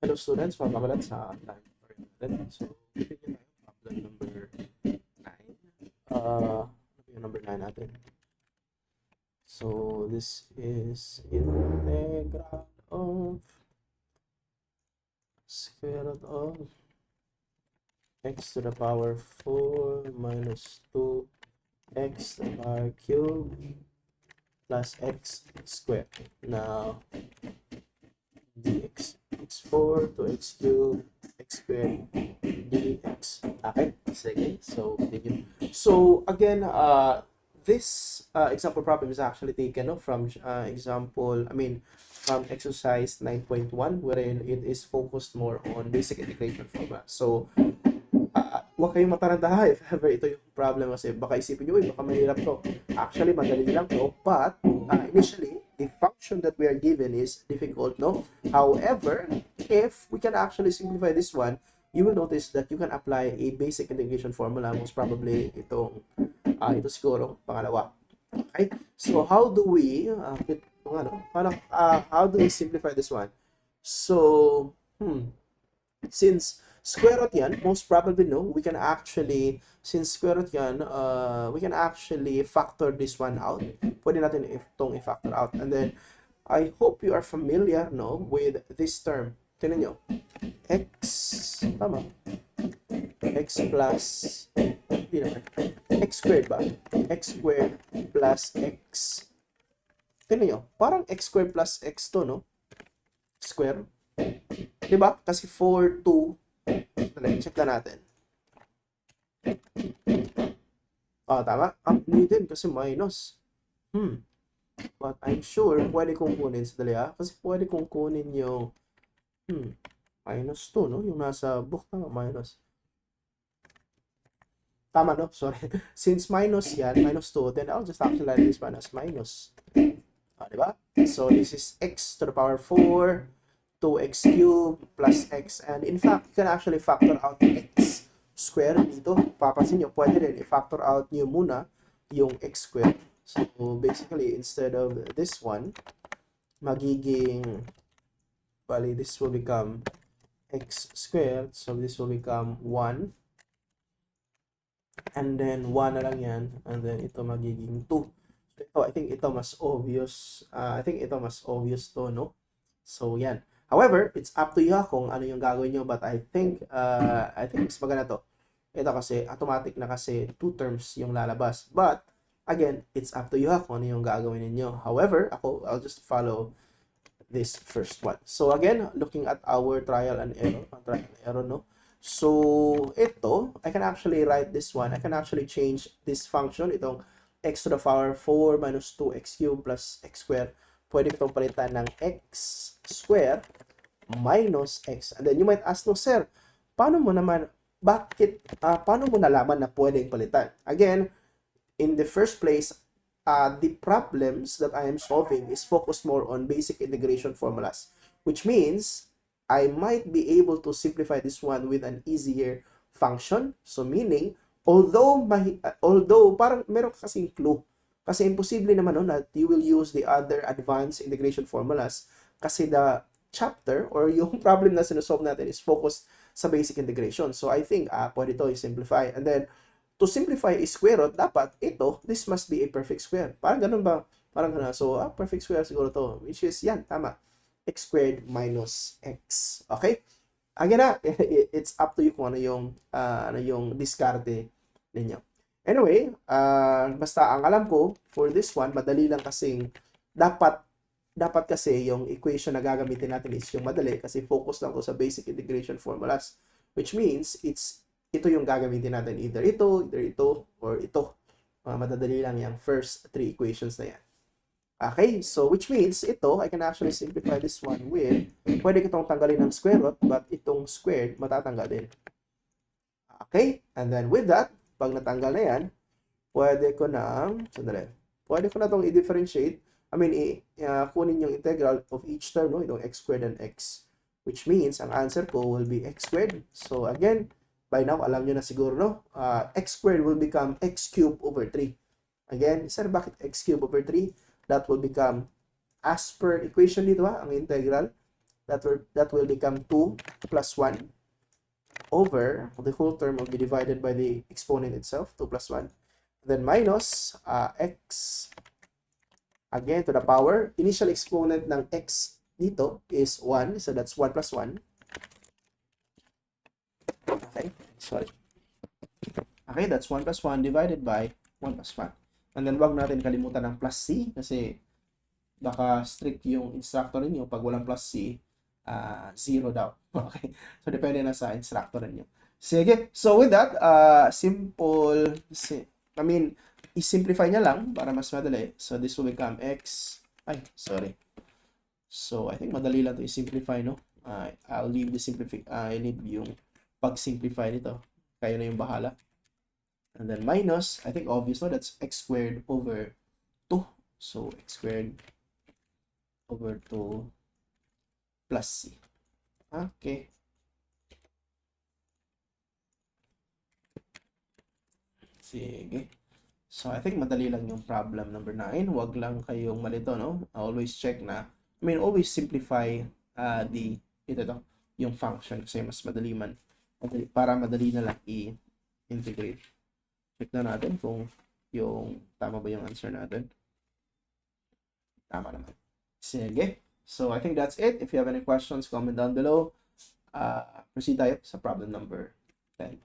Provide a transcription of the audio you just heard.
Hello students, welcome ulit sa live tutorial natin. So, continue tayo problem number 9. Ano yung number 9 natin? So, this is integral of square root of x to the power 4 minus 2 x to the power cube plus x squared. Now, dx x4 to x cube x squared dx. Okay, sige. So, continue. So, again, this example problem is actually taken from from exercise 9.1, wherein it is focused more on basic integration formula. So, huwag kayong matarantaha if ever ito yung problem kasi baka isipin nyo, baka mahirap to. Actually, madali lang to, but initially, the function that we are given is difficult, no? However, if we can actually simplify this one, you will notice that you can apply a basic integration formula, most probably ito siguro, pangalawa. Okay? So, how do we, how do we simplify this one? So, since square root yan, most probably no, we can actually, since square root yan, we can actually factor this one out. Pwede natin itong i-factor out. And then, I hope you are familiar, no, with this term. Tingnan nyo. X, tama. X plus, hindi naman. X squared ba? X squared plus X. Tingnan nyo. Parang X squared plus X to, no? Square. Diba? Kasi 4, 2, check na natin. Tama? Hindi din kasi minus. But I'm sure pwede kong kunin kasi pwede kong kunin yung minus 2, no? Yung nasa book, tama, minus. Tama, no? Sorry. Since minus yan, minus 2, then I'll just actually write this one as minus. Diba? So, this is x to the power 4, 2x cubed plus x. And in fact, you can actually factor out x squared dito. Papansin nyo, pwede rin i-factor out nyo muna yung x squared. So, basically, instead of this one, magiging, bali, this will become x squared. So, this will become 1. And then, 1 na lang yan. And then, ito magiging 2. So, ito, I think ito mas obvious. To, no? So, yan. However, it's up to you kung ano yung gagawin nyo. But I think mas maganda to. Ito kasi, automatic na kasi 2 terms yung lalabas. But, again, it's up to you kung ano yung gagawin ninyo. However, I'll just follow this first one. So, again, looking at our trial and error, no? So, ito, I can actually write this one. I can actually change this function, itong x to the power 4 minus 2x cubed plus x squared. Pwede itong palitan ng x squared minus x. And then you might ask, no, sir, paano mo nalaman na pwedeng palitan? Again, in the first place, the problems that I am solving is focused more on basic integration formulas, which means I might be able to simplify this one with an easier function. So meaning, although parang meron kasing clue, kasi imposible naman no, that you will use the other advanced integration formulas kasi the chapter or yung problem na sinusolve natin is focused sa basic integration. So I think pwede to i-simplify. And then, to simplify a square root, dapat this must be a perfect square. Parang ganun ba? Parang ganun. So, perfect square siguro to. Which is, yan, tama. X squared minus x. Okay? Again it's up to you kung ano yung diskarte ninyo. Anyway, basta ang alam ko, for this one, madali lang kasing, dapat kasi yung equation na gagamitin natin is yung madali kasi focus lang ko sa basic integration formulas. Which means, ito yung gagamitin natin. Either ito, or ito. Madadali lang yung first 3 equations na yan. Okay, so which means ito, I can actually simplify this one with, pwede ko itong tanggalin ng square root, but itong squared, matatanggal din. Okay, and then with that, pag natanggal na yan, pwede ko na itong i-differentiate. Kunin yung integral of each term, no? Itong x squared and x. Which means, ang answer ko will be x squared. So again, by now, alam nyo na siguro, no? X squared will become x cubed over 3. Again, sir, bakit x cubed over 3? That will become, as per equation dito ang integral, that will become 2 plus 1 over the whole term will be divided by the exponent itself, 2 plus 1. Then minus x, again, to the power. Initial exponent ng x dito is 1. So that's 1 plus 1. Okay, sorry. Okay, that's 1 plus 1 divided by 1 plus 1. And then wag natin kalimutan ng plus c kasi baka strict yung instructor ninyo pag walang plus c, 0 daw. Okay, so depende na sa instructor ninyo. Sige, so with that, i-simplify niya lang para mas madali. So this will become x, so I think madali lang to i-simplify, no? I'll leave yung pag-simplify nito. Kayo na yung bahala. And then minus, I think obvious, no? That's x squared over 2. So x squared over 2 plus c. Okay. Sige. So I think madali lang yung problem number 9. Huwag lang kayong malito, no? Always check na. Always simplify yung function kasi mas madali para madali na lang i-integrate. Check na natin kung yung tama ba yung answer natin. Tama naman. Sige. So I think that's it. If you have any questions, comment down below. Proceed tayo sa problem number 10.